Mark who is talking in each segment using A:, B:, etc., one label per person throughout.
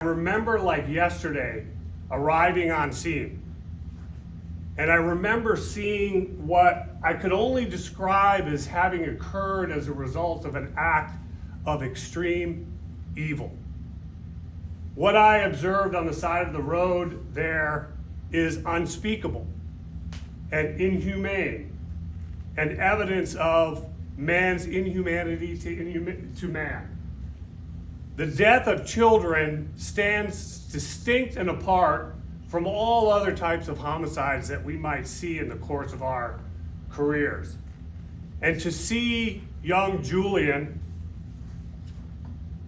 A: I remember like yesterday arriving on scene, and I remember seeing what I could only describe as having occurred as a result of an act of extreme evil. What I observed on the side of the road there is unspeakable and inhumane, and evidence of man's inhumanity to man. The death of children stands distinct and apart from all other types of homicides that we might see in the course of our careers. And to see young Julian,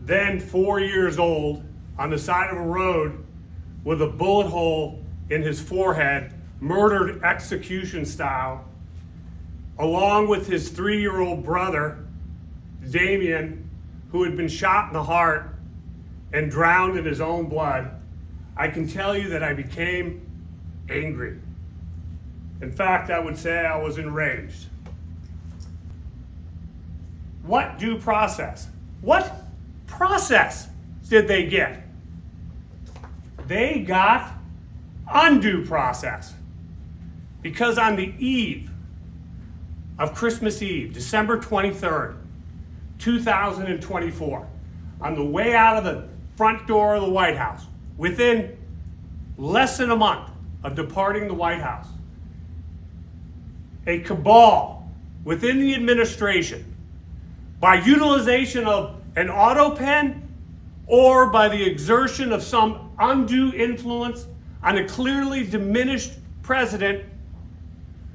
A: then 4 years old, on the side of a road with a bullet hole in his forehead, murdered execution style, along with his 3-year-old brother, Damien, who had been shot in the heart and drowned in his own blood, I can tell you that I became angry. In fact, I would say I was enraged. What due process? What process did they get? They got undue process. Because on the eve of Christmas Eve, December 23rd, 2024, on the way out of the front door of the White House, within less than a month of departing the White House, a cabal within the administration, by utilization of an auto pen or by the exertion of some undue influence on a clearly diminished president,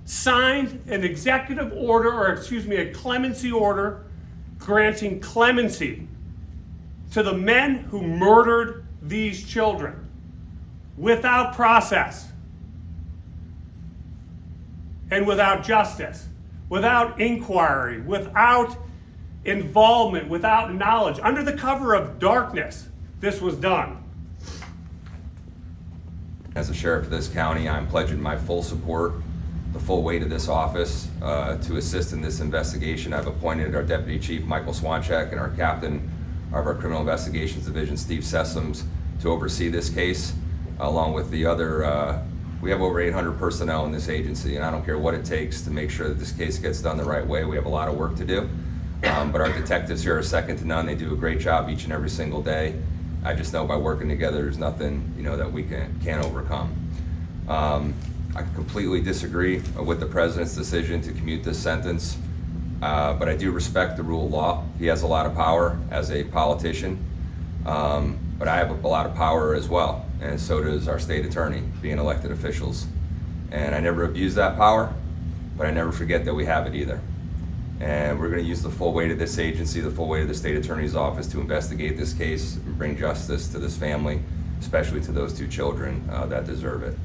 A: signed an executive order, a clemency order, granting clemency to the men who murdered these children without process and without justice, without inquiry, without involvement, without knowledge. Under the cover of darkness, this was done.
B: As a sheriff of this county, I'm pledging my full support, the full weight of this office to assist in this investigation. I've appointed our Deputy Chief, Michael Swanchek, and our Captain of our Criminal Investigations Division, Steve Sessoms, to oversee this case, along with the other, we have over 800 personnel in this agency, and I don't care what it takes to make sure that this case gets done the right way. We have a lot of work to do, but our detectives here are second to none. They do a great job each and every single day. I just know by working together, there's nothing that we can't overcome. I completely disagree with the president's decision to commute this sentence, but I do respect the rule of law. He has a lot of power as a politician, but I have a lot of power as well, and so does our state attorney, being elected officials. And I never abuse that power, but I never forget that we have it either. And we're going to use the full weight of this agency, the full weight of the state attorney's office to investigate this case and bring justice to this family, especially to those two children that deserve it.